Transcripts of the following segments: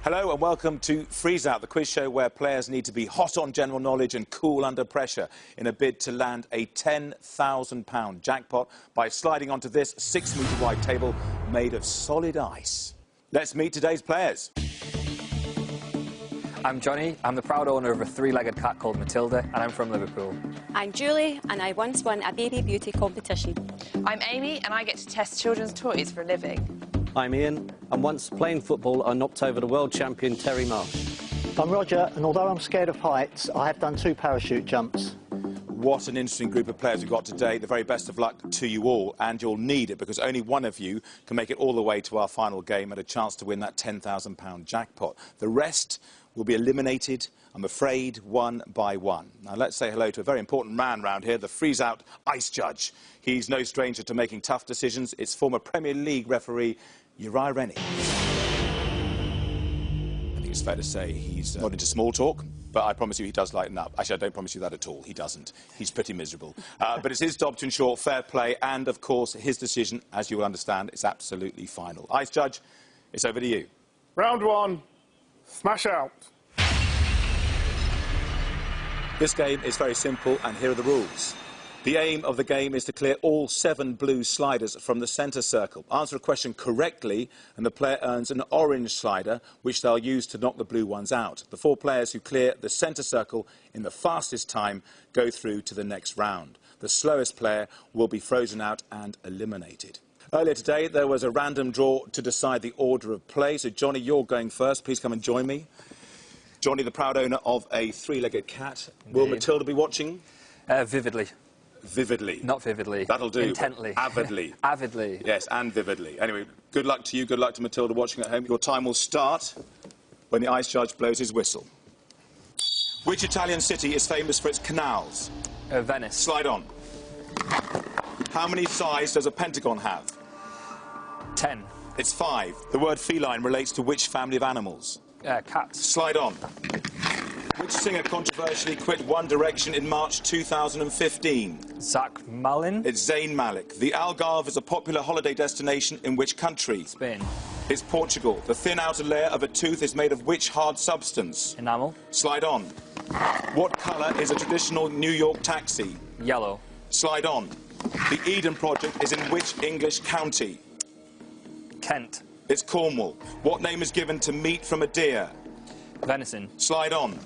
Hello and welcome to Freeze Out, the quiz show where players need to be hot on general knowledge and cool under pressure in a bid to land a £10,000 jackpot by sliding onto this 6-metre wide table made of solid ice. Let's meet today's players. I'm Johnny. I'm the proud owner of a three-legged cat called Matilda, and I'm from Liverpool. I'm Julie, and I once won a baby beauty competition. I'm Amy, and I get to test children's toys for a living. I'm Ian, and once playing football, I knocked over the world champion Terry Marsh. I'm Roger, and although I'm scared of heights, I have done 2 parachute jumps. What an interesting group of players we've got today. The very best of luck to you all, and you'll need it because only one of you can make it all the way to our final game and a chance to win that £10,000 jackpot. The rest will be eliminated, I'm afraid, one by one. Now, let's say hello to a very important man round here, the Freeze Out ice judge. He's no stranger to making tough decisions. It's former Premier League referee Uriah Rennie. I think it's fair to say he's not into small talk, but I promise you he does lighten up. Actually, I don't promise you that at all. He doesn't. He's pretty miserable. But it's his job to ensure fair play, and, of course, his decision, as you will understand, is absolutely final. Ice judge, it's over to you. Round 1. Smash out. This game is very simple, and here are the rules. The aim of the game is to clear all 7 blue sliders from the centre circle. Answer a question correctly, and the player earns an orange slider, which they'll use to knock the blue ones out. The 4 players who clear the centre circle in the fastest time go through to the next round. The slowest player will be frozen out and eliminated. Earlier today, there was a random draw to decide the order of play. So, Johnny, you're going first. Please come and join me. Johnny, the proud owner of a 3-legged cat. Indeed. Will Matilda be watching? Vividly. Vividly. Not vividly. That'll do. Intently. Avidly. Avidly. Yes, and vividly. Anyway, good luck to you. Good luck to Matilda watching at home. Your time will start when the ice judge blows his whistle. Which Italian city is famous for its canals? Venice. Slide on. How many sides does a pentagon have? 10. It's 5. The word feline relates to which family of animals? Cats. Slide on. Which singer controversially quit One Direction in March 2015? Zach Malin. It's Zayn Malik. The Algarve is a popular holiday destination in which country? Spain. It's Portugal. The thin outer layer of a tooth is made of which hard substance? Enamel. Slide on. What colour is a traditional New York taxi? Yellow. Slide on. The Eden Project is in which English county? Kent. It's Cornwall. What name is given to meat from a deer? Venison. Slide on.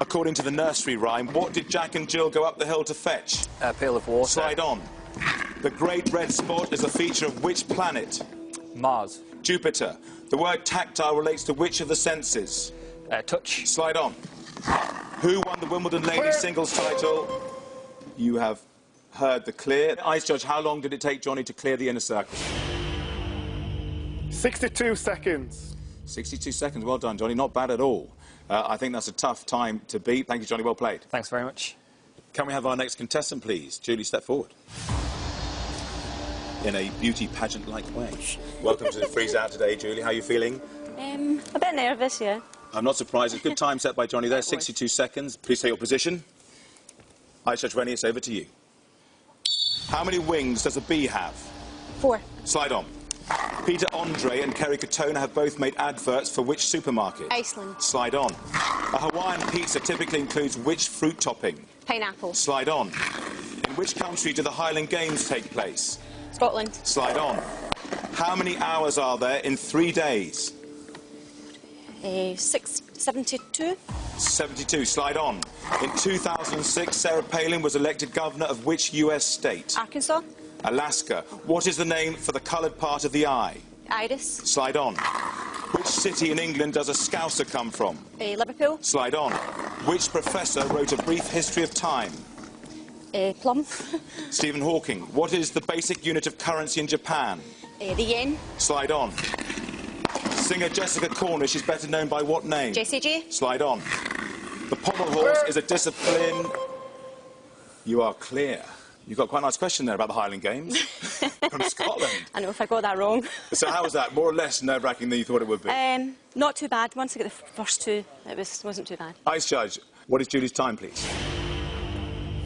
According to the nursery rhyme, what did Jack and Jill go up the hill to fetch? A pail of water. Slide on. The Great Red Spot is a feature of which planet? Mars. Jupiter. The word tactile relates to which of the senses? Touch. Slide on. Who won the Wimbledon ladies singles title? You have heard the clear. Ice judge, how long did it take Johnny to clear the inner circle? 62 seconds. 62 seconds. Well done, Johnny. Not bad at all. I think that's a tough time to beat. Thank you, Johnny. Well played. Thanks very much. Can we have our next contestant, please? Julie, step forward. In a beauty pageant-like way. Welcome to the Freeze Out today, Julie. How are you feeling? A bit nervous, yeah. I'm not surprised. It's a good time set by Johnny there. 62 seconds. Please take your position. Ice Judge Rennie, it's over to you. How many wings does a bee have? 4. Slide on. Peter Andre and Kerry Katona have both made adverts for which supermarket? Iceland. Slide on. A Hawaiian pizza typically includes which fruit topping? Pineapple. Slide on. In which country do the Highland Games take place? Scotland. Slide on. How many hours are there in 3 days? 72. 72. Slide on. In 2006, Sarah Palin was elected governor of which US state? Arkansas. Alaska. What is the name for the coloured part of the eye? Iris. Slide on. Which city in England does a Scouser come from? Liverpool. Slide on. Which professor wrote A Brief History of Time? Plum. Stephen Hawking. What is the basic unit of currency in Japan? The yen. Slide on. Singer Jessica Cornish is better known by what name? JCG. Slide on. The pommel horse is a discipline... You are clear. You've got quite a nice question there about the Highland Games from Scotland. I know if I got that wrong. So how was that? More or less nerve-wracking than you thought it would be? Not too bad. Once I got the first 2, it wasn't too bad. Ice Judge, what is Julie's time, please?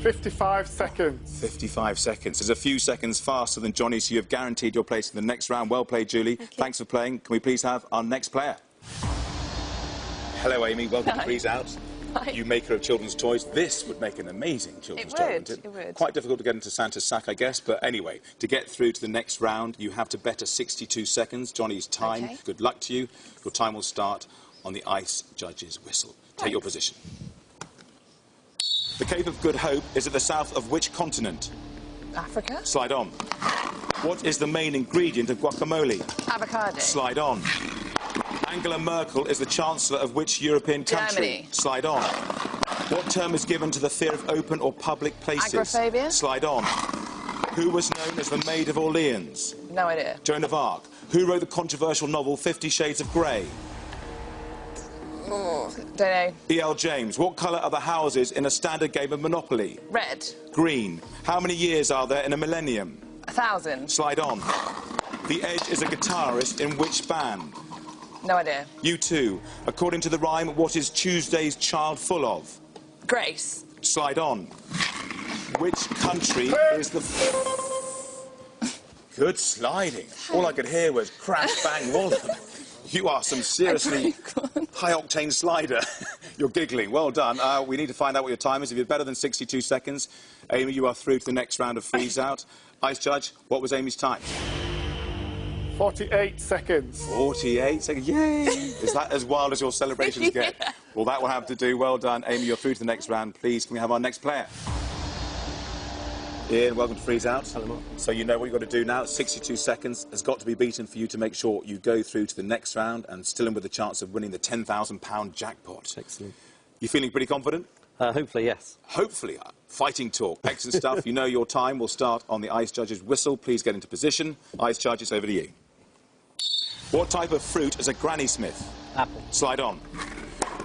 55 seconds. 55 seconds. There's a few seconds faster than Johnny, so you have guaranteed your place in the next round. Well played, Julie. Thank you. Thanks for playing. Can we please have our next player? Hello, Amy. Welcome to Hi. Freeze Out. Hi. You maker of children's toys. This would make an amazing children's toy, wouldn't it? It would. Quite difficult to get into Santa's sack, I guess. But anyway, to get through to the next round, you have to better 62 seconds. Johnny's time. Okay. Good luck to you. Your time will start on the ice judge's whistle. Take your position. The Cape of Good Hope is at the south of which continent? Africa? Slide on. What is the main ingredient of guacamole? Avocado. Slide on. Angela Merkel is the Chancellor of which European country? Germany. Slide on. What term is given to the fear of open or public places? Agoraphobia. Slide on. Who was known as the Maid of Orleans? No idea. Joan of Arc. Who wrote the controversial novel 50 Shades of Grey? Oh, don't know. E.L. James. What colour are the houses in a standard game of Monopoly? Red. Green. How many years are there in a millennium? 1,000. Slide on. The Edge is a guitarist in which band? No idea. U2. According to the rhyme, what is Tuesday's child full of? Grace. Slide on. Which country is the... Good sliding. All I could hear was crash, bang, wallop. You are some seriously high-octane slider. You're giggling. Well done. We need to find out what your time is. If you're better than 62 seconds, Amy, you are through to the next round of Freeze Out. Ice Judge, what was Amy's time? 48 seconds. 48 seconds. Yay! Is that as wild as your celebrations get? Yeah. Well, that will have to do. Well done. Amy, you're through to the next round. Please, can we have our next player? Ian, welcome to Freeze Out. Hello, Mark. So you know what you've got to do now. 62 seconds has got to be beaten for you to make sure you go through to the next round and still in with the chance of winning the £10,000 jackpot. Excellent. You feeling pretty confident? Hopefully, yes. Hopefully. Fighting talk. Excellent stuff. You know your time will start on the Ice Judge's whistle. Please get into position. Ice Judge, it's over to you. What type of fruit is a Granny Smith? Apple. Slide on.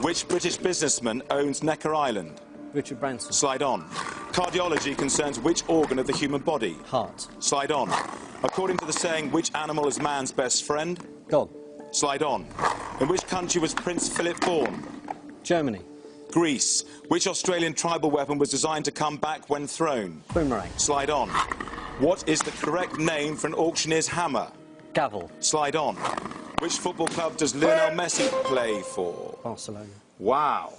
Which British businessman owns Necker Island? Richard Branson. Slide on. Cardiology concerns which organ of the human body? Heart. Slide on. According to the saying, which animal is man's best friend? Dog. Slide on. In which country was Prince Philip born? Germany. Greece. Which Australian tribal weapon was designed to come back when thrown? Boomerang. Slide on. What is the correct name for an auctioneer's hammer? Gavel. Slide on. Which football club does Lionel Messi play for? Barcelona. Wow.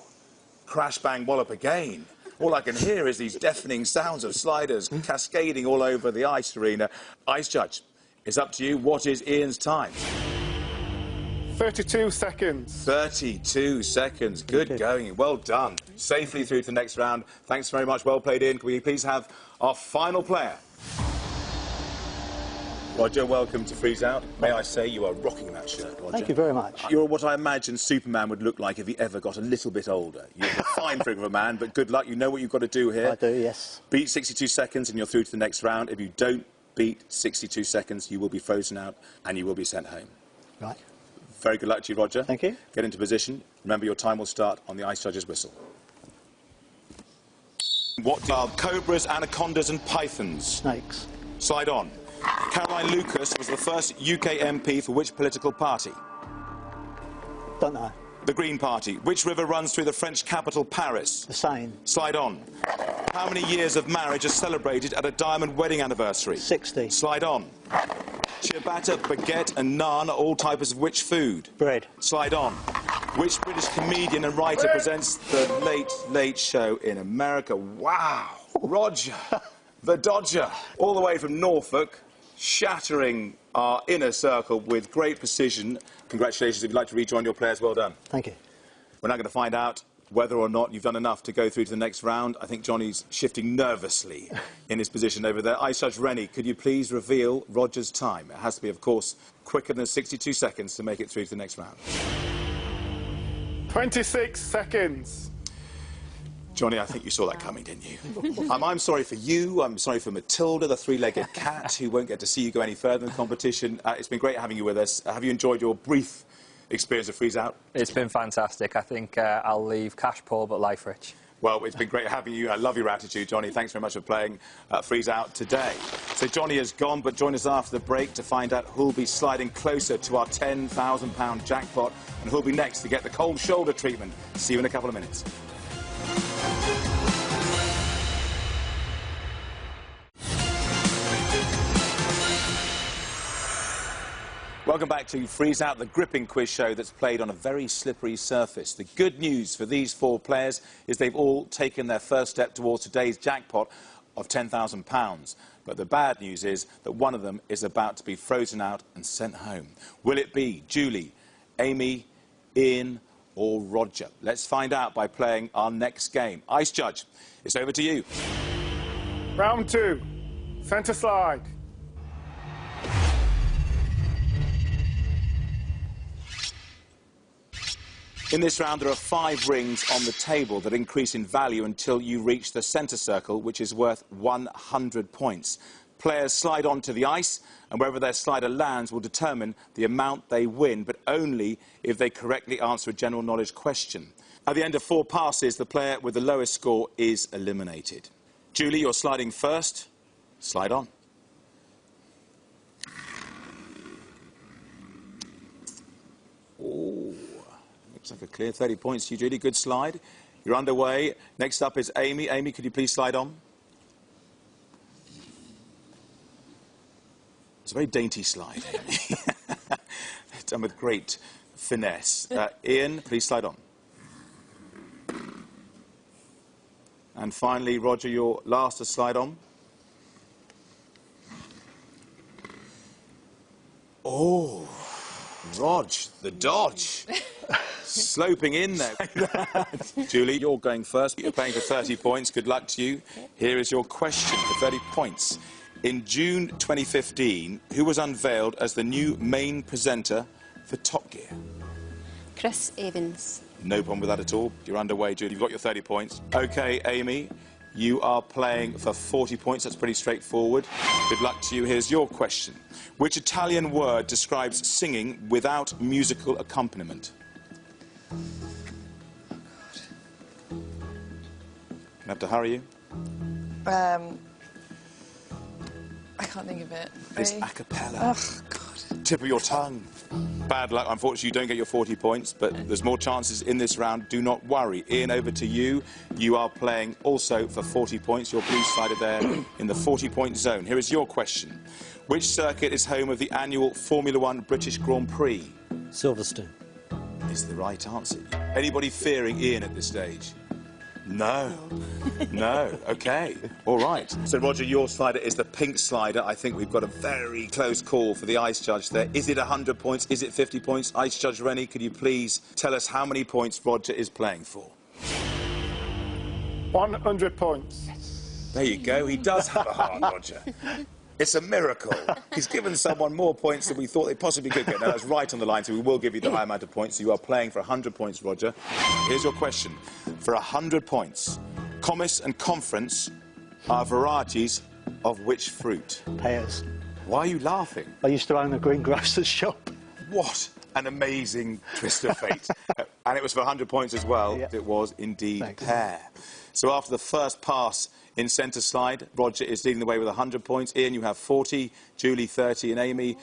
Crash, bang, wallop again. All I can hear is these deafening sounds of sliders cascading all over the ice arena. Ice Judge, it's up to you. What is Ian's time? 32 seconds. 32 seconds. Good going. Well done. Safely through to the next round. Thanks very much. Well played, Ian. Can we please have our final player? Roger, welcome to Freeze Out. May I say you are rocking that shirt, Roger. Thank you very much. You're what I imagine Superman would look like if he ever got a little bit older. You're a fine figure of a man, but good luck. You know what you've got to do here. I do, yes. Beat 62 seconds and you're through to the next round. If you don't beat 62 seconds, you will be frozen out and you will be sent home. Right. Very good luck to you, Roger. Thank you. Get into position. Remember, your time will start on the Ice Judge's whistle. What are cobras, anacondas and pythons? Snakes. Slide on. Caroline Lucas was the first UK MP for which political party? Don't know. The Green Party. Which river runs through the French capital, Paris? The Seine. Slide on. How many years of marriage are celebrated at a diamond wedding anniversary? 60. Slide on. Ciabatta, baguette and naan are all types of which food? Bread. Slide on. Which British comedian and writer presents the Late Late Show in America? Wow! Roger, the Dodger, all the way from Norfolk, shattering our inner circle with great precision. Congratulations. If you'd like to rejoin your players, well done. Thank you. We're now going to find out whether or not you've done enough to go through to the next round. I think Johnny's shifting nervously in his position over there. Ice Judge Rennie, could you please reveal Roger's time? It has to be, of course, quicker than 62 seconds to make it through to the next round. 26 seconds. Johnny, I think you saw that coming, didn't you? I'm sorry for you. I'm sorry for Matilda, the three-legged cat, who won't get to see you go any further in the competition. It's been great having you with us. Have you enjoyed your brief experience of Freeze Out? It's been fantastic. I think I'll leave cash poor but life rich. Well, it's been great having you. I love your attitude, Johnny. Thanks very much for playing Freeze Out today. So Johnny is gone, but join us after the break to find out who'll be sliding closer to our £10,000 jackpot and who'll be next to get the cold shoulder treatment. See you in a couple of minutes. Welcome back to Freeze Out, the gripping quiz show that's played on a very slippery surface. The good news for these four players is they've all taken their first step towards today's jackpot of £10,000. But the bad news is that one of them is about to be frozen out and sent home. Will it be Julie, Amy, Ian or Roger? Let's find out by playing our next game. Ice Judge, it's over to you. Round 2. Centre slide. In this round, there are 5 rings on the table that increase in value until you reach the centre circle, which is worth 100 points. Players slide onto the ice, and wherever their slider lands will determine the amount they win, but only if they correctly answer a general knowledge question. At the end of 4 passes, the player with the lowest score is eliminated. Julie, you're sliding first. Slide on. Oh. Looks like a clear 30 points to you, Julie. Good slide. You're underway. Next up is Amy. Amy, could you please slide on? It's a very dainty slide, Amy. Done with great finesse. Ian, please slide on. And finally, Roger, you're last to slide on. Oh, Rog, the dodge. Sloping in there. Julie, you're going first. You're playing for 30 points. Good luck to you. Here is your question for 30 points. In June 2015, who was unveiled as the new main presenter for Top Gear? Chris Evans. No problem with that at all. You're underway, Julie. You've got your 30 points. OK, Amy, you are playing for 40 points. That's pretty straightforward. Good luck to you. Here's your question. Which Italian word describes singing without musical accompaniment? I have to hurry you. I can't think of it. It's a cappella. Oh, God. Tip of your tongue. Bad luck. Unfortunately, you don't get your 40 points, but there's more chances in this round. Do not worry. Ian, over to you. You are playing also for 40 points. Your blue slider there in the 40-point zone. Here is your question. Which circuit is home of the annual Formula 1 British Grand Prix? Silverstone. Is the right answer. Anybody fearing Ian at this stage? No. No. OK. All right. So, Roger, your slider is the pink slider. I think we've got a very close call for the Ice Judge there. Is it 100 points? Is it 50 points? Ice Judge Rennie, could you please tell us how many points Roger is playing for? 100 points. There you go. He does have a heart, Roger. It's a miracle. He's given someone more points than we thought they possibly could get. Now, that's right on the line, so we will give you the high amount of points. So you are playing for 100 points, Roger. Here's your question. For 100 points, Comis and Conference are varieties of which fruit? Pears. Why are you laughing? I used to own a greengrocer's shop. What an amazing twist of fate. And it was for 100 points as well. Yep. It was indeed Thanks. pear. So after the first pass in centre slide, Roger is leading the way with 100 points. Ian, you have 40, Julie 30, and Amy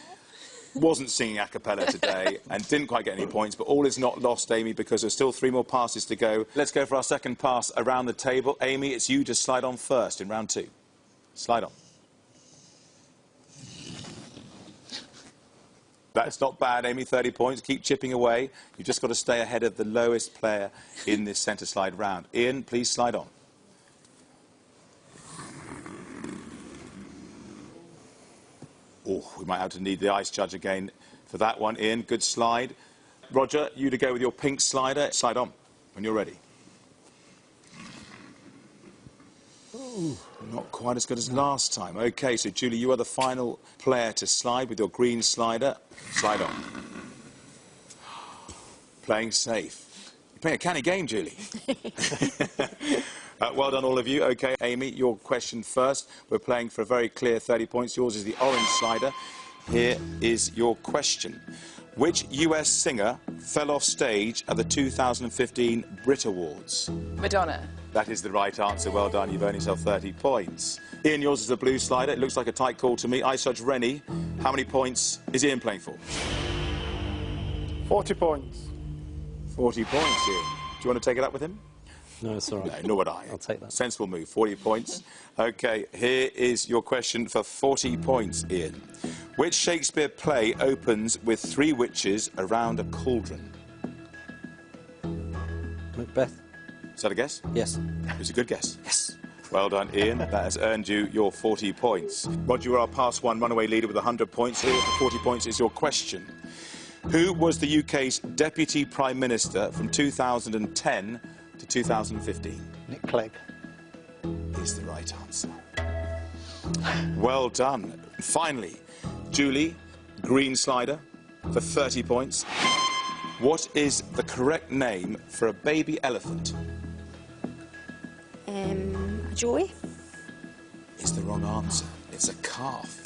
wasn't singing a cappella today and didn't quite get any points, but all is not lost, Amy, because there's still 3 more passes to go. Let's go for our second pass around the table. Amy, it's you to slide on first in round 2. Slide on. That's not bad, Amy, 30 points. Keep chipping away. You've just got to stay ahead of the lowest player in this centre slide round. Ian, please slide on. Oh, we might have to need the Ice Judge again for that one, Ian. Good slide. Roger, you to go with your pink slider. Slide on when you're ready. Ooh, not quite as good as last time. OK, so, Julie, you are the final player to slide with your green slider. Slide on. Playing safe. You're playing a canny game, Julie. Well done, all of you. OK, Amy, your question first. We're playing for a very clear 30 points. Yours is the orange slider. Here is your question. Which US singer fell off stage at the 2015 Brit Awards? Madonna. That is the right answer. Well done. You've earned yourself 30 points. Ian, yours is the blue slider. It looks like a tight call to me. Ice Judge Rennie, how many points is Ian playing for? 40 points. 40 points, Ian. Do you want to take it up with him? No, it's all right. No, nor would I. I'll take that. Sensible move. 40 points. OK, here is your question for 40 points, Ian. Which Shakespeare play opens with three witches around a cauldron? Macbeth. Is that a guess? Yes. It was a good guess. Yes. Well done, Ian. That has earned you your 40 points. Roger, you are our past one runaway leader with 100 points. Here for 40 points is your question. Who was the UK's Deputy Prime Minister from 2010 to 2015? Nick Clegg. Is the right answer. Well done. Finally, Julie, green slider for 30 points. What is the correct name for a baby elephant? Joey? Is the wrong answer. It's a calf.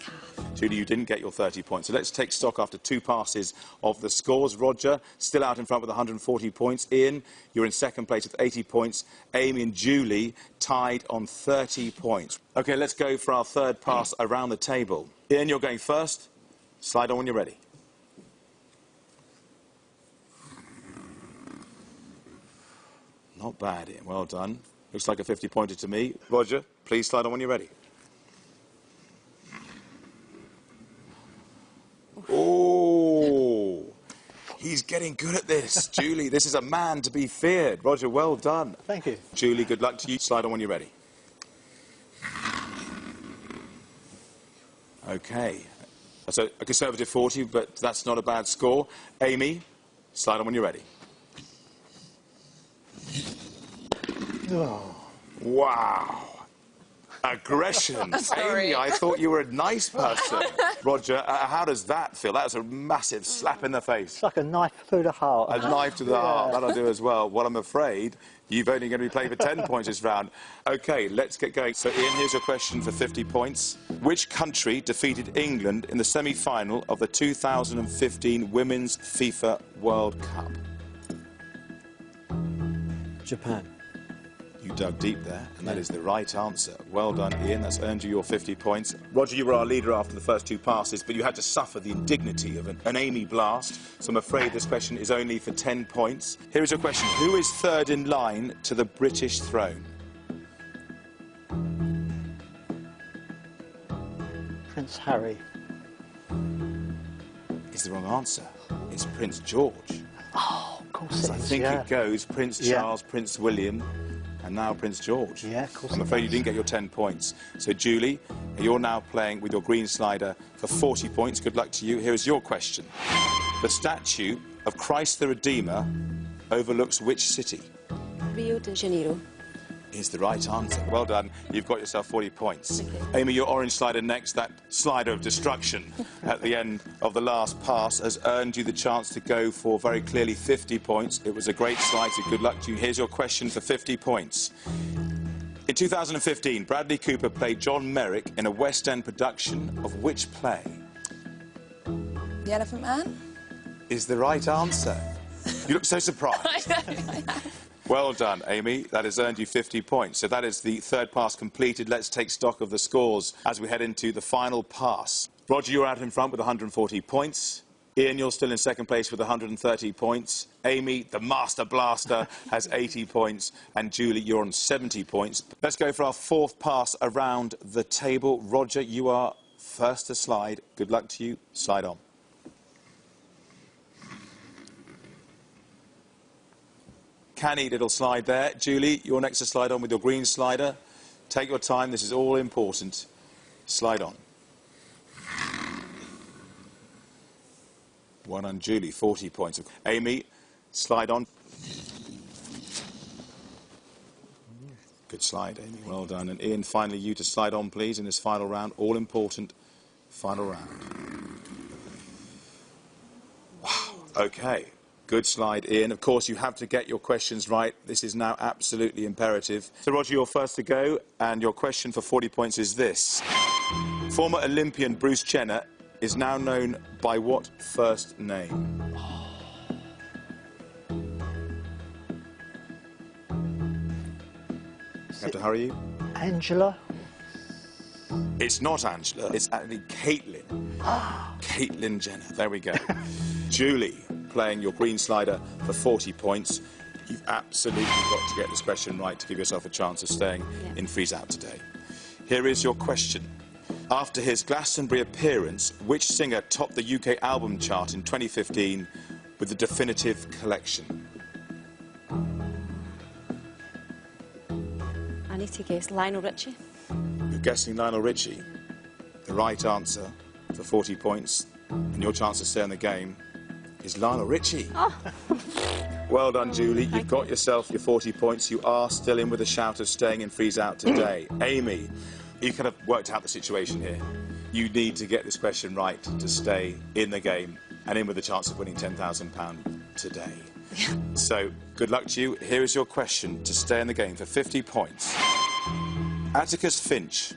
Julie, you didn't get your 30 points. So let's take stock after two passes of the scores. Roger, still out in front with 140 points. Ian, you're in second place with 80 points. Amy and Julie tied on 30 points. OK, let's go for our third pass around the table. Ian, you're going first. Slide on when you're ready. Not bad, Ian. Well done. Looks like a 50-pointer to me. Roger, please slide on when you're ready. Oh, he's getting good at this. Julie, this is a man to be feared. Roger, well done. Thank you. Julie, good luck to you. Slide on when you're ready. OK. That's a conservative 40, but that's not a bad score. Amy, slide on when you're ready. Oh. Wow. Aggression. Sorry. Amy, I thought you were a nice person. Roger, how does that feel? That was a massive slap in the face. It's like a knife through the heart. A knife to the heart. That'll do as well. Well, I'm afraid you've only going to be playing for 10 points this round. OK, let's get going. So, Ian, here's your question for 50 points. Which country defeated England in the semi-final of the 2015 Women's FIFA World Cup? Japan. You dug deep there, and that is the right answer. Well done, Ian. That's earned you your 50 points. Roger, you were our leader after the first two passes, but you had to suffer the indignity of an Amy blast, so I'm afraid this question is only for 10 points. Here is your question. Who is third in line to the British throne? Prince Harry. Is the wrong answer. It's Prince George. Oh, of course So I think it goes Prince Charles, Prince William, and now Prince George. Yeah, of course I'm it afraid does. you didn't get your 10 points. So, Julie, you're now playing with your green slider for 40 points. Good luck to you. Here is your question. The statue of Christ the Redeemer overlooks which city? Rio de Janeiro. Is the right answer. Well done. You've got yourself 40 points. Okay. Amy, your orange slider next. That slider of destruction at the end of the last pass has earned you the chance to go for very clearly 50 points. It was a great slide, so good luck to you. Here's your question for 50 points. In 2015, Bradley Cooper played John Merrick in a West End production of which play? The Elephant Man? Is the right answer. You look so surprised. Well done, Amy. That has earned you 50 points. So that is the third pass completed. Let's take stock of the scores as we head into the final pass. Roger, you're out in front with 140 points. Ian, you're still in second place with 130 points. Amy, the master blaster, has 80 points. And Julie, you're on 70 points. Let's go for our fourth pass around the table. Roger, you are first to slide. Good luck to you. Slide on. Canny little slide there. Julie, you're next to slide on with your green slider. Take your time. This is all important. Slide on. One on Julie, 40 points. Amy, slide on. Good slide, Amy. Well done. And Ian, finally, you to slide on, please, in this final round. All important final round. Wow. OK. Good slide, Ian. Of course, you have to get your questions right. This is now absolutely imperative. So, Roger, you're first to go, and your question for 40 points is this. Former Olympian Bruce Jenner is now known by what first name? You have to hurry you. Angela. It's not Angela. It's actually Caitlin. Caitlin Jenner. There we go. Julie, playing your green slider for 40 points. You've absolutely got to get this question right to give yourself a chance of staying in freeze-out today. Here is your question. After his Glastonbury appearance, which singer topped the UK album chart in 2015 with the Definitive Collection? I need to guess Lionel Richie. You're guessing Lionel Richie. The right answer for 40 points, and your chance to stay in the game, is Lionel Richie. Oh. Well done, Julie. You've got yourself your 40 points. You are still in with a shout of staying in Freeze Out today. Amy, you kind of worked out the situation here. You need to get this question right to stay in the game and in with a chance of winning £10,000 today. So, good luck to you. Here is your question to stay in the game for 50 points. Atticus Finch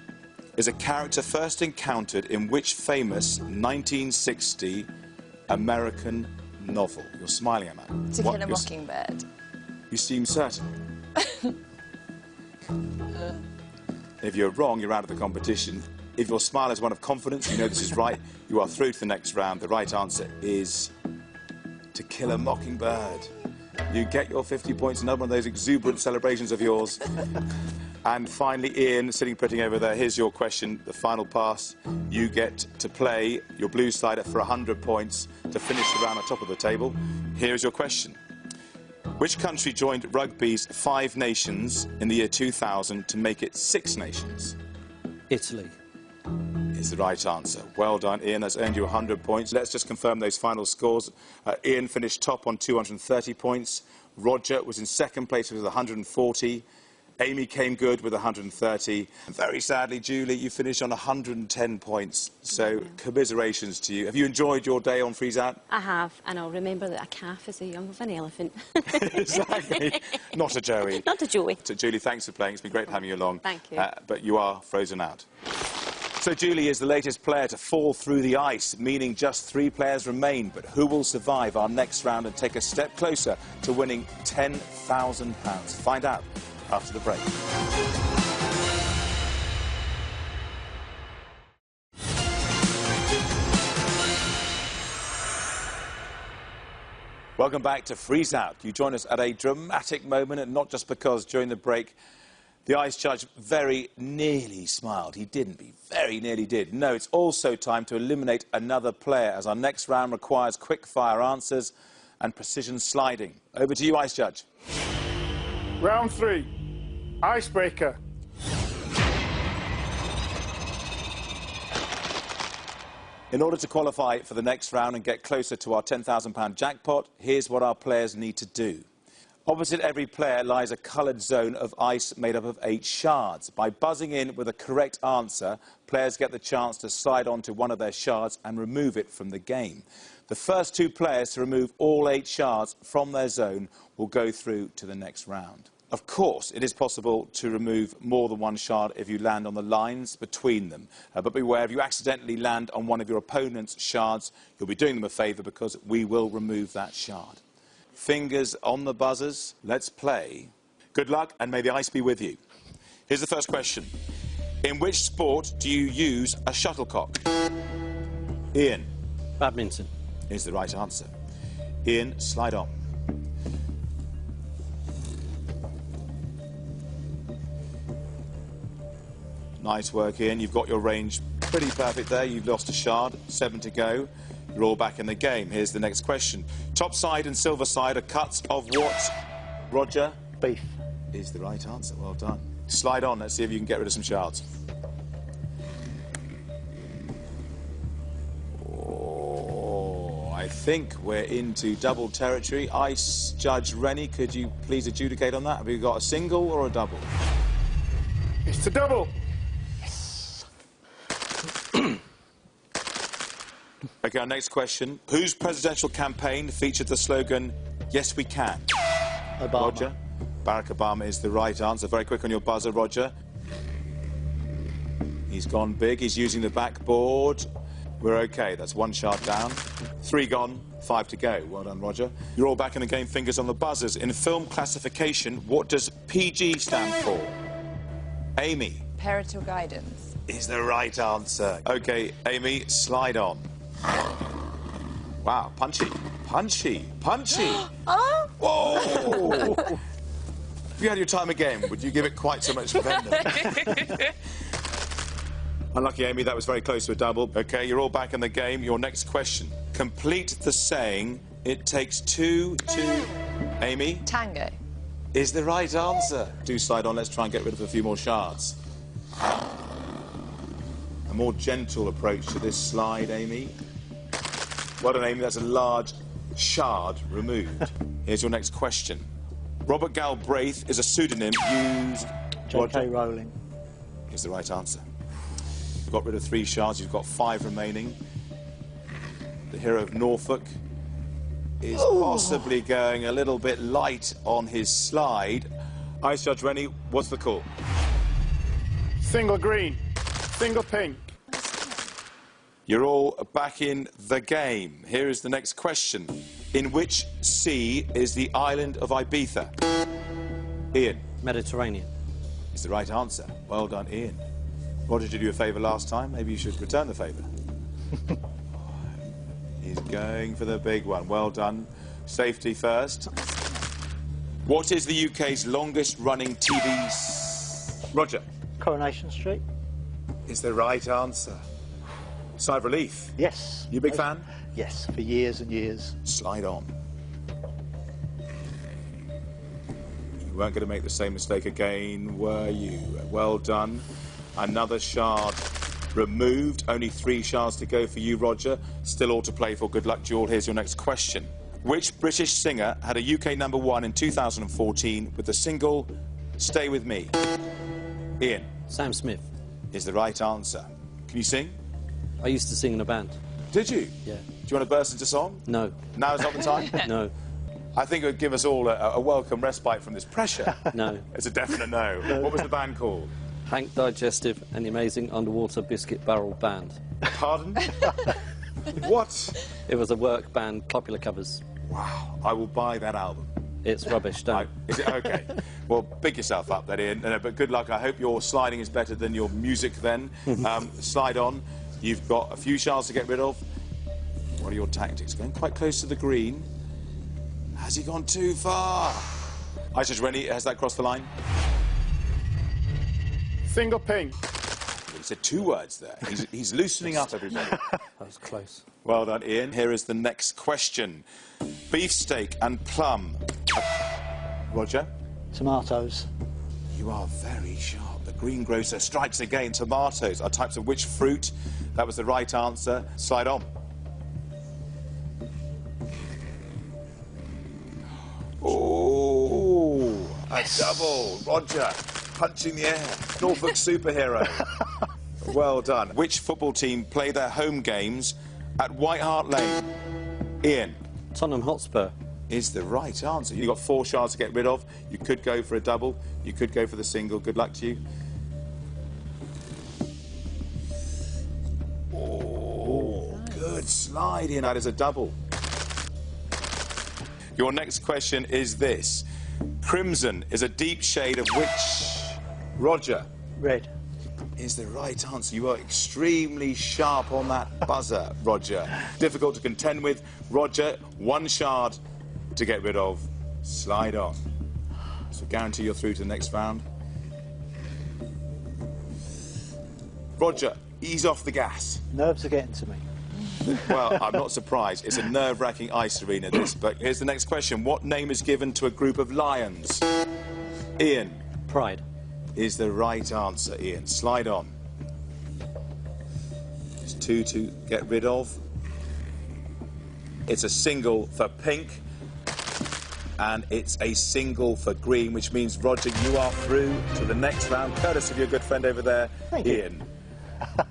is a character first encountered in which famous 1960 American novel? You're smiling at that. To Kill a Mockingbird. You seem certain. If you're wrong, you're out of the competition. If your smile is one of confidence, you know this is right, you are through to the next round. The right answer is To Kill a Mockingbird. You get your 50 points, another one of those exuberant celebrations of yours. And finally, Ian, sitting pretty over there, here's your question, the final pass. You get to play your blue slider for 100 points to finish the round on top of the table. Here is your question. Which country joined rugby's 5 nations in the year 2000 to make it 6 nations? Italy. Is the right answer. Well done, Ian. That's earned you 100 points. Let's just confirm those final scores. Ian finished top on 230 points. Roger was in second place with 140. Amy came good with 130. And very sadly, Julie, you finished on 110 points. So, commiserations to you. Have you enjoyed your day on Freeze Out? I have, and I'll remember that a calf is as young of an elephant. Exactly. Not a Joey. Not a Joey. So, Julie, thanks for playing. It's been great having you along. Thank you. But you are frozen out. So Julie is the latest player to fall through the ice, meaning just 3 players remain. But who will survive our next round and take a step closer to winning £10,000? Find out after the break. Welcome back to Freeze Out. You join us at a dramatic moment, and not just because during the break the ice judge very nearly smiled. He didn't, he very nearly did. No, it's also time to eliminate another player, as our next round requires quick-fire answers and precision sliding. Over to you, ice judge. Round 3. Icebreaker. In order to qualify for the next round and get closer to our £10,000 jackpot, here's what our players need to do. Opposite every player lies a coloured zone of ice made up of 8 shards. By buzzing in with a correct answer, players get the chance to slide onto one of their shards and remove it from the game. The first 2 players to remove all 8 shards from their zone will go through to the next round. Of course, it is possible to remove more than 1 shard if you land on the lines between them. But beware, if you accidentally land on one of your opponent's shards, you'll be doing them a favour because we will remove that shard. Fingers on the buzzers. Let's play. Good luck, and may the ice be with you. Here's the first question. In which sport do you use a shuttlecock? Ian. Badminton. Is the right answer. Ian, slide on. Nice work, Ian. You've got your range pretty perfect there. You've lost a shard. 7 to go. You're all back in the game. Here's the next question. Top side and silver side are cuts of what? Roger? Beef. Is the right answer. Well done. Slide on. Let's see if you can get rid of some shards. Oh, I think we're into double territory. Ice Judge Rennie, could you please adjudicate on that? Have you got a single or a double? It's a double. OK, our next question. Whose presidential campaign featured the slogan, "Yes, we can"? Obama. Roger? Barack Obama is the right answer. Very quick on your buzzer, Roger. He's gone big. He's using the backboard. We're OK. That's 1 shard down. 3 gone, 5 to go. Well done, Roger. You're all back in the game. Fingers on the buzzers. In film classification, what does PG stand for? Amy. Parental guidance. Is the right answer. OK, Amy, slide on. Wow, punchy, punchy, punchy. Oh! Whoa! If you had your time again, would you give it quite so much venom? Unlucky, Amy, that was very close to a double. OK, you're all back in the game. Your next question. Complete the saying, it takes two to... Amy? Tango. Is the right answer. Do slide on, let's try and get rid of a few more shards. A more gentle approach to this slide, Amy. Well done, Amy, that's a large shard removed. Here's your next question. Robert Galbraith is a pseudonym used... J.K. Rowling. Is the right answer. You've got rid of 3 shards, you've got 5 remaining. The hero of Norfolk is possibly going a little bit light on his slide. Ice Judge Rennie, what's the call? Single green. Single pink. You're all back in the game. Here is the next question. In which sea is the island of Ibiza? Ian. Mediterranean. Is the right answer. Well done, Ian. Roger did you a favour last time. Maybe you should return the favour. He's going for the big one. Well done. Safety first. What is the UK's longest-running TV... Roger. Coronation Street. Is the right answer. Sigh of relief. Yes. You a big fan? Yes, for years and years. Slide on. You weren't going to make the same mistake again, were you? Well done. Another shard removed. Only 3 shards to go for you, Roger. Still all to play for. Good luck to you all. Here's your next question. Which British singer had a UK #1 in 2014 with the single Stay With Me? Ian. Sam Smith. Is the right answer. Can you sing? I used to sing in a band. Did you? Yeah. Do you want to burst into song? No. Now's not the time? No. I think it would give us all a welcome respite from this pressure. No. It's a definite no. What was the band called? Hank Digestive and the Amazing Underwater Biscuit Barrel Band. Pardon? What? It was a work band, popular covers. Wow. I will buy that album. It's rubbish, don't. Is it okay? Well, big yourself up then, Ian. But good luck. I hope your sliding is better than your music then. Slide on. You've got a few shards to get rid of. What are your tactics? Going quite close to the green. Has he gone too far? Ice Judge Rennie, has that crossed the line? Single pink. He said 2 words there. He's loosening up, everybody. That was close. Well done, Ian. Here is the next question. Beefsteak and plum. Roger? Tomatoes. You are very sharp. The greengrocer strikes again. Tomatoes are types of which fruit? That was the right answer. Slide on. Oh, a double. Roger, punching the air. Norfolk superhero. Well done. Which football team play their home games at White Hart Lane? Ian. Tottenham Hotspur. Is the right answer. You've got 4 shards to get rid of. You could go for a double. You could go for the single. Good luck to you. Oh, good slide, Ian. That is a double. Your next question is this. Crimson is a deep shade of which... Roger. Red. Is the right answer. You are extremely sharp on that buzzer, Roger. Difficult to contend with. Roger, 1 shard to get rid of. Slide on. So guarantee you're through to the next round. Roger, ease off the gas. Nerves are getting to me. Well, I'm not surprised. It's a nerve-wracking ice arena, this. But here's the next question. What name is given to a group of lions? Ian. Pride. Is the right answer, Ian. Slide on. There's 2 to get rid of. It's a single for pink. And it's a single for green, which means, Roger, you are through to the next round, courtesy of your good friend over there, Thank Ian. you.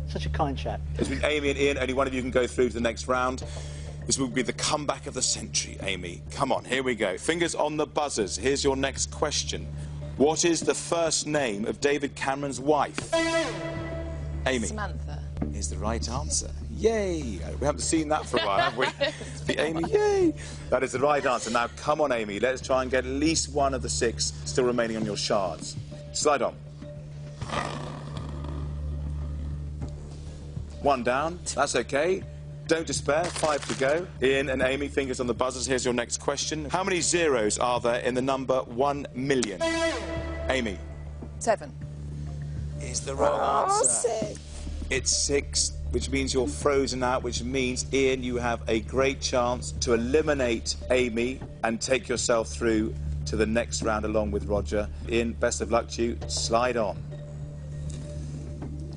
Such a kind chap. It's been Amy and Ian. Only one of you can go through to the next round. This will be the comeback of the century, Amy. Come on, here we go. Fingers on the buzzers. Here's your next question. What is the first name of David Cameron's wife? Amy. Samantha. Is the right answer. Yay! We haven't seen that for a while, have we? The Amy, yay! That is the right answer. Now, come on, Amy. Let's try and get at least 1 of the 6 still remaining on your shards. Slide on. 1 down. That's okay. Don't despair. 5 to go. Ian and Amy, fingers on the buzzers. Here's your next question. How many zeros are there in the number 1 million? Amy. 7. is the wrong answer. 6. It's 6, which means you're frozen out, which means, Ian, you have a great chance to eliminate Amy and take yourself through to the next round along with Roger. Ian, best of luck to you. Slide on.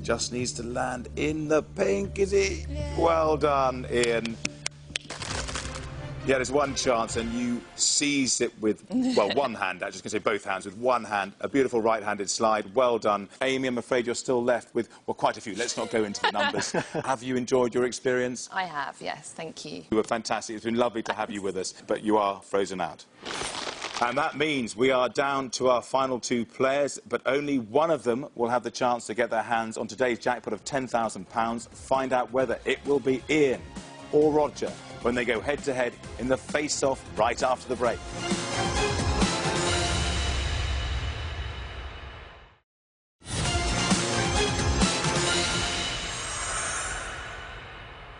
Just needs to land in the pink, is he? Yeah. Well done, Ian. Yeah, there's one chance, and you seized it with, well, one hand, actually, I was going to say both hands, with one hand. A beautiful right-handed slide. Well done. Amy, I'm afraid you're still left with, well, quite a few. Let's not go into the numbers. Have you enjoyed your experience? I have, yes, thank you. You were fantastic. It's been lovely to have you with us, but you are frozen out. And that means we are down to our final 2 players, but only one of them will have the chance to get their hands on today's jackpot of £10,000. Find out whether it will be Ian or Roger when they go head-to-head in the face-off right after the break.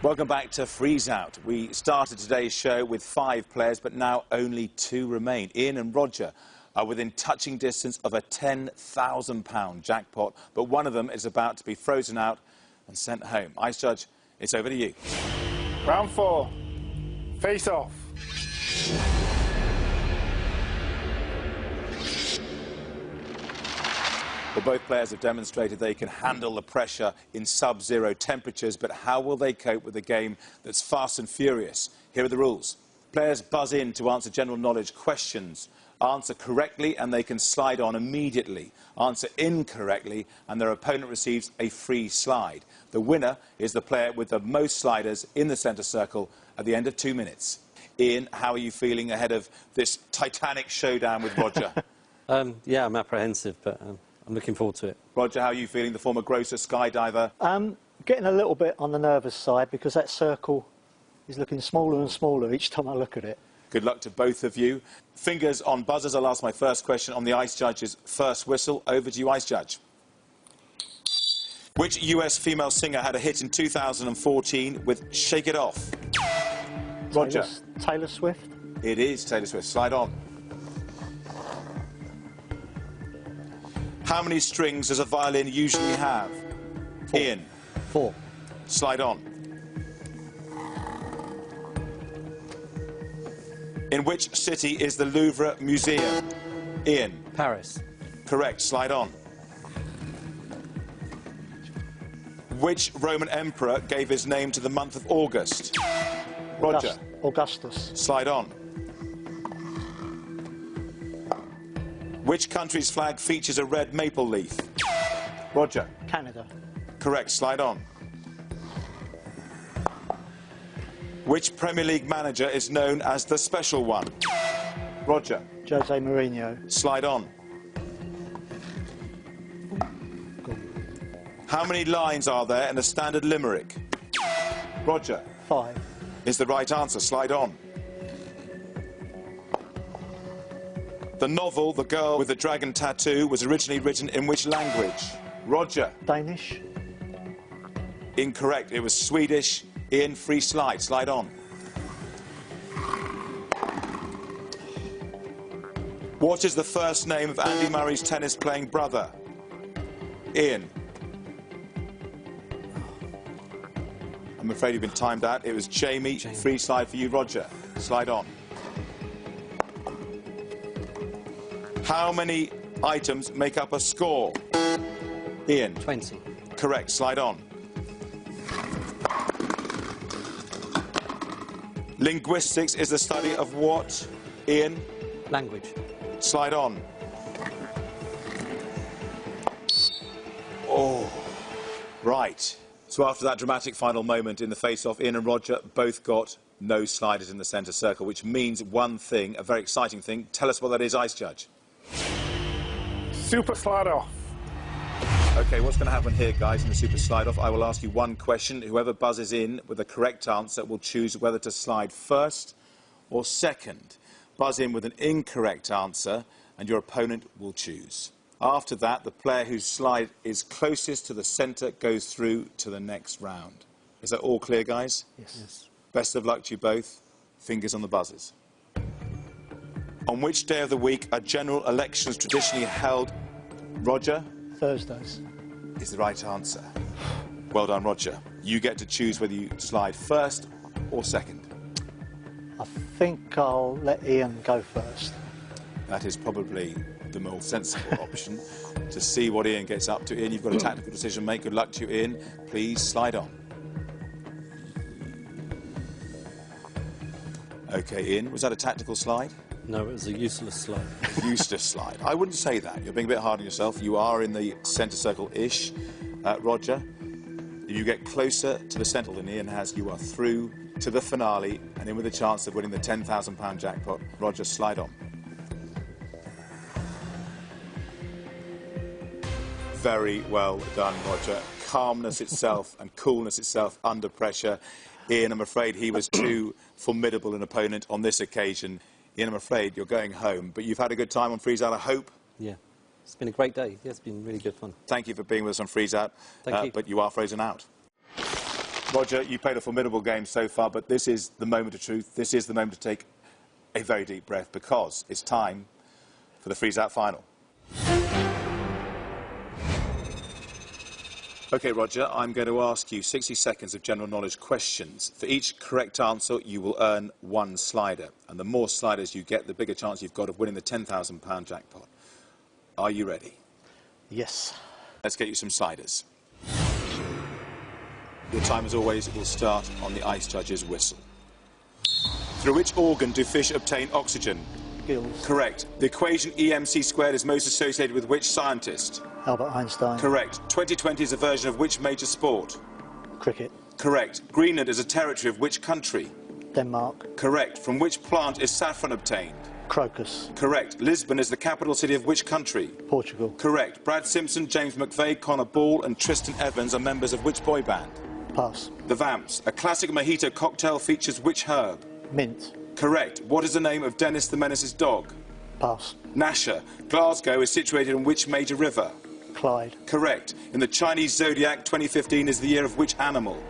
Welcome back to Freeze Out. We started today's show with 5 players, but now only 2 remain. Ian and Roger are within touching distance of a £10,000 jackpot, but one of them is about to be frozen out and sent home. Ice Judge, it's over to you. Round 4. Face off. Well, both players have demonstrated they can handle the pressure in sub-zero temperatures, but how will they cope with a game that's fast and furious? Here are the rules. Players buzz in to answer general knowledge questions. Answer correctly and they can slide on immediately. Answer incorrectly and their opponent receives a free slide. The winner is the player with the most sliders in the centre circle at the end of 2 minutes. Ian, how are you feeling ahead of this titanic showdown with Roger? Yeah, I'm apprehensive, but I'm looking forward to it. Roger, how are you feeling? The former grocer skydiver. Getting a little bit on the nervous side because that circle is looking smaller and smaller each time I look at it. Good luck to both of you. Fingers on buzzers. I'll ask my first question on the Ice Judge's first whistle. Over to you, Ice Judge. Which US female singer had a hit in 2014 with Shake It Off? Roger. Taylor Swift. It is Taylor Swift. Slide on. How many strings does a violin usually have? 4. Ian. 4. Slide on. In which city is the Louvre Museum? Ian. Paris. Correct. Slide on. Which Roman emperor gave his name to the month of August? Roger. Augustus. Slide on. Which country's flag features a red maple leaf? Roger. Canada. Correct. Slide on. Which Premier League manager is known as the Special One? Roger. Jose Mourinho. Slide on. How many lines are there in a standard limerick? Roger. 5. Is the right answer. Slide on. The novel The Girl with the Dragon Tattoo was originally written in which language? Roger. Danish. Incorrect. It was Swedish. Ian, free slide. Slide on. What is the first name of Andy Murray's tennis-playing brother? Ian. I'm afraid you've been timed out. It was Jamie. Free slide for you, Roger. Slide on. How many items make up a score? Ian. 20. Correct. Slide on. Linguistics is the study of what? Ian. Language. Slide on. Oh, right. So after that dramatic final moment in the face-off, Ian and Roger both got no sliders in the centre circle, which means one thing, a very exciting thing. Tell us what that is, Ice Judge. Super slide off. OK, what's going to happen here, guys, in the super slide-off? I will ask you one question. Whoever buzzes in with the correct answer will choose whether to slide first or second. Buzz in with an incorrect answer, and your opponent will choose. After that, the player whose slide is closest to the centre goes through to the next round. Is that all clear, guys? Yes. Best of luck to you both. Fingers on the buzzers. On which day of the week are general elections traditionally held? Roger? Thursdays. is the right answer. Well done, Roger. You get to choose whether you slide first or second. I think I'll let Ian go first. That is probably the more sensible option. To see what Ian gets up to. Ian, you've got a tactical decision to make. Good luck to you, Ian. Please slide on. OK, Ian, was that a tactical slide? No, it was a useless slide. Useless slide. I wouldn't say that. You're being a bit hard on yourself. You are in the centre circle-ish. Roger, if you get closer to the centre than Ian has, you are through to the finale and in with a chance of winning the £10,000 jackpot. Roger, slide on. Very well done, Roger. Calmness itself and coolness itself under pressure. Ian, I'm afraid he was too formidable an opponent on this occasion. Ian, I'm afraid you're going home, but you've had a good time on Freeze Out, I hope. Yeah, it's been a great day. Yeah, it's been really good fun. Thank you for being with us on Freeze Out. Thank you. But you are frozen out. Roger, you played a formidable game so far, but this is the moment of truth. This is the moment to take a very deep breath because it's time for the Freeze Out final. OK, Roger, I'm going to ask you 60 seconds of general knowledge questions. For each correct answer, you will earn 1 slider. And the more sliders you get, the bigger chance you've got of winning the £10,000 jackpot. Are you ready? Yes. Let's get you some sliders. Your time, as always, will start on the ice judge's whistle. Through which organ do fish obtain oxygen? Gills. Correct. The equation EMC squared is most associated with which scientist? Albert Einstein. Correct. 2020 is a version of which major sport? Cricket. Correct. Greenland is a territory of which country? Denmark. Correct. From which plant is saffron obtained? Crocus. Correct. Lisbon is the capital city of which country? Portugal. Correct. Brad Simpson, James McVeigh, Connor Ball and Tristan Evans are members of which boy band? Pass. The Vamps. A classic mojito cocktail features which herb? Mint. Correct. What is the name of Dennis the Menace's dog? Pass. Nasher. Glasgow is situated in which major river? Clyde. Correct. In the Chinese zodiac, 2015 is the year of which animal?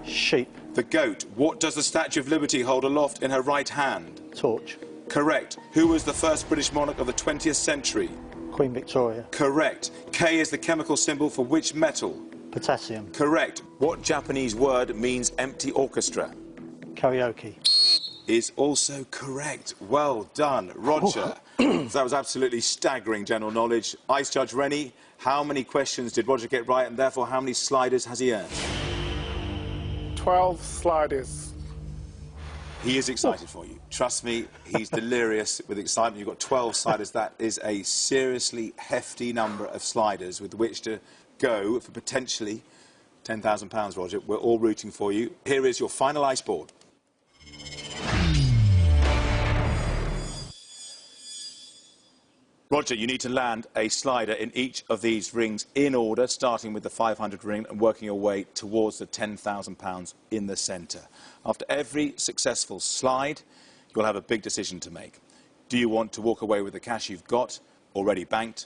Sheep. The goat. What does the Statue of Liberty hold aloft in her right hand? Torch. Correct. Who was the first British monarch of the 20th century? Queen Victoria. Correct. K is the chemical symbol for which metal? Potassium. Correct. What Japanese word means empty orchestra? Karaoke. Is also correct. Well done, Roger. That was absolutely staggering general knowledge. Ice Judge Rennie, how many questions did Roger get right, and therefore how many sliders has he earned? 12 sliders. He is excited for you. Trust me, he's delirious with excitement. You've got 12 sliders. That is a seriously hefty number of sliders with which to go for potentially £10,000, Roger. We're all rooting for you. Here is your final ice board. Roger, you need to land a slider in each of these rings in order, starting with the 500 ring and working your way towards the £10,000 in the centre. After every successful slide, you'll have a big decision to make. Do you want to walk away with the cash you've got already banked,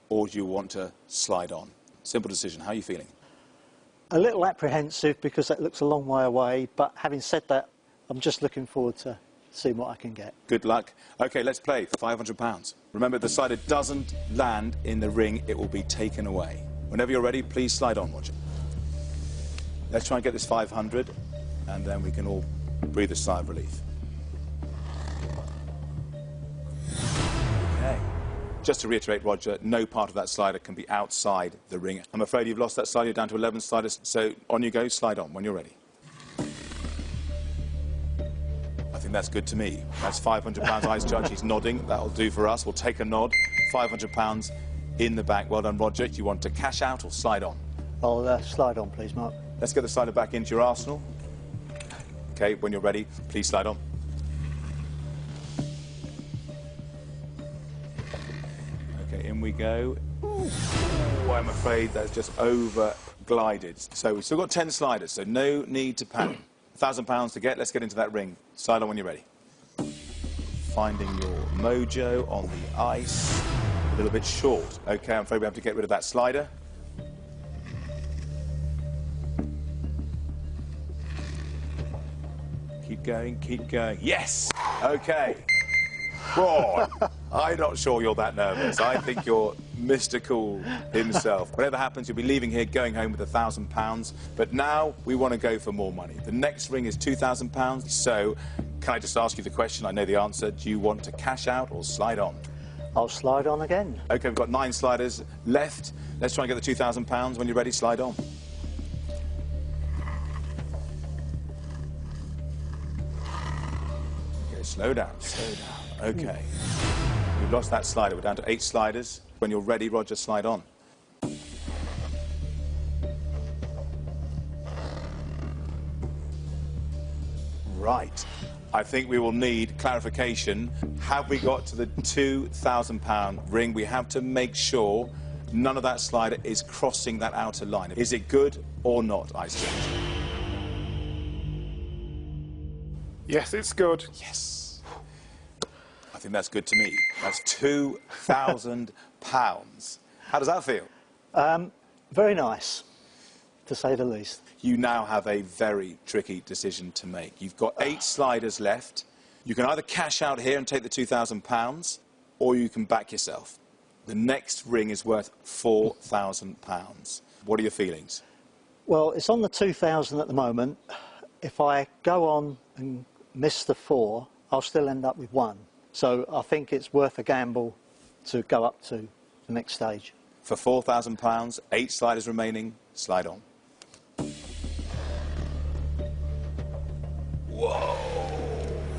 or do you want to slide on? Simple decision. How are you feeling? A little apprehensive because that looks a long way away, but having said that, I'm just looking forward to seeing what I can get. Good luck. OK, let's play for £500. Remember, if the slider doesn't land in the ring, it will be taken away. Whenever you're ready, please slide on, Roger. Let's try and get this 500, and then we can all breathe a sigh of relief. OK. Just to reiterate, Roger, no part of that slider can be outside the ring. I'm afraid you've lost that slider. You're down to 11 sliders, so on you go. Slide on when you're ready. I think that's good to me. That's £500, Ice Judge. He's nodding. That'll do for us. We'll take a nod. £500 in the bank. Well done, Roger. Do you want to cash out or slide on? I'll slide on, please, Mark. Let's get the slider back into your arsenal. OK, when you're ready, please slide on. OK, in we go. Ooh, I'm afraid that's just over-glided. So we've still got 10 sliders, so no need to panic. £1,000 to get. Let's get into that ring. Slide on when you're ready. Finding your mojo on the ice. A little bit short. OK, I'm afraid we have to get rid of that slider. Keep going, keep going. Yes! OK. Whoa. I'm not sure you're that nervous. I think you're Mr. Cool himself. Whatever happens, you'll be leaving here going home with £1,000. But now we want to go for more money. The next ring is £2,000. So can I just ask you the question? I know the answer. Do you want to cash out or slide on? I'll slide on again. OK, we've got 9 sliders left. Let's try and get the £2,000. When you're ready, slide on. OK, slow down, slow down. OK. We've lost that slider. We're down to 8 sliders. When you're ready, Roger, slide on. Right. I think we will need clarification. Have we got to the £2,000 ring? We have to make sure none of that slider is crossing that outer line. Is it good or not, Ice Judge? Yes, it's good. Yes. I think that's good to me. That's £2,000. How does that feel? Very nice, to say the least. You now have a very tricky decision to make. You've got 8 sliders left. You can either cash out here and take the £2,000, or you can back yourself. The next ring is worth £4,000. What are your feelings? Well, it's on the 2,000 at the moment. If I go on and miss the 4, I'll still end up with 1. So I think it's worth a gamble to go up to the next stage. For £4,000, 8 sliders remaining, slide on. Whoa!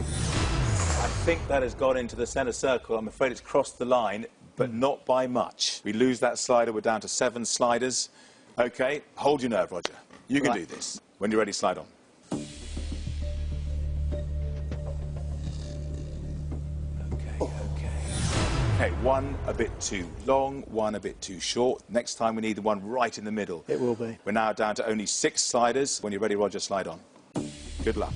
I think that has got into the centre circle. I'm afraid it's crossed the line, but not by much. We lose that slider, we're down to 7 sliders. OK, hold your nerve, Roger. You can do this. When you're ready, slide on. OK, one a bit too long, one a bit too short. Next time we need the one right in the middle. It will be. We're now down to only 6 sliders. When you're ready, Roger, slide on. Good luck.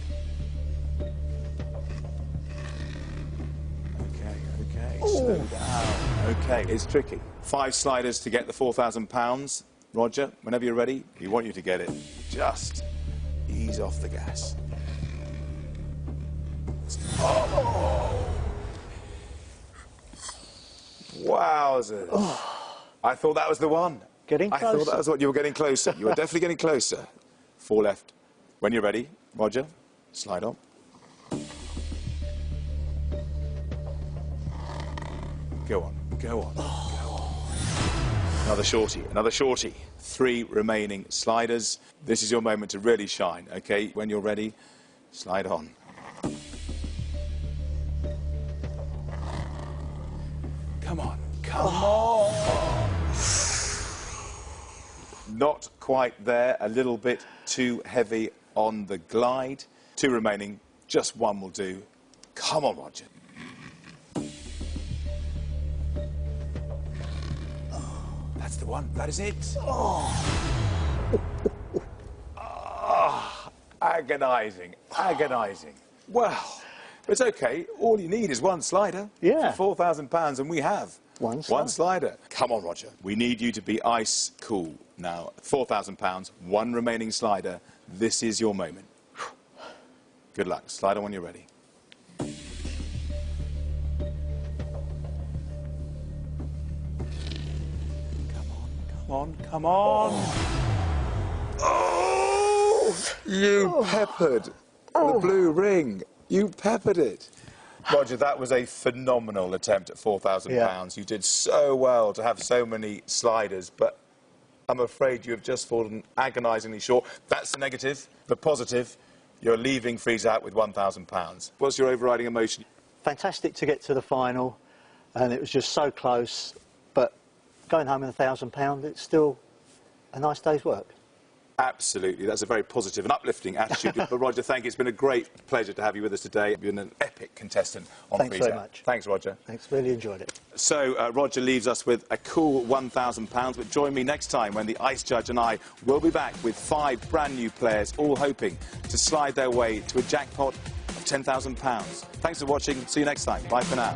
OK, slow down. OK, it's tricky. 5 sliders to get the £4,000. Roger, whenever you're ready, we want you to get it. Just ease off the gas. Oh! Wowzers. Oh. I thought that was the one. Getting closer. I thought that was what you were getting closer. You were definitely getting closer. 4 left. When you're ready, Roger, slide on. Go on, go on, go on. Another shorty, another shorty. 3 remaining sliders. This is your moment to really shine, OK? When you're ready, slide on. Come on, come on! Not quite there, a little bit too heavy on the glide. 2 remaining, just 1 will do. Come on, Roger. That's the one, that is it. Agonising, agonising. Well, it's OK. All you need is 1 slider. Yeah. For £4,000, and we have 1 slider. 1 slider. Come on, Roger. We need you to be ice cool now. £4,000, 1 remaining slider. This is your moment. Good luck. Slide on when you're ready. Come on, come on. Oh! You peppered the blue ring. You peppered it. Roger, that was a phenomenal attempt at £4,000. Yeah. You did so well to have so many sliders, but I'm afraid you have just fallen agonisingly short. That's the negative. The positive, you're leaving Freeze out with £1,000. What's your overriding emotion? Fantastic to get to the final, and it was just so close, but going home with £1,000, it's still a nice day's work. Absolutely. That's a very positive and uplifting attitude. But, Roger, thank you. It's been a great pleasure to have you with us today. You've been an epic contestant on Thanks Freeze very Out. much. Thanks, Roger. Thanks, really enjoyed it. So, Roger leaves us with a cool £1,000, but join me next time when the Ice Judge and I will be back with 5 brand new players, all hoping to slide their way to a jackpot of £10,000. Thanks for watching. See you next time. Bye for now.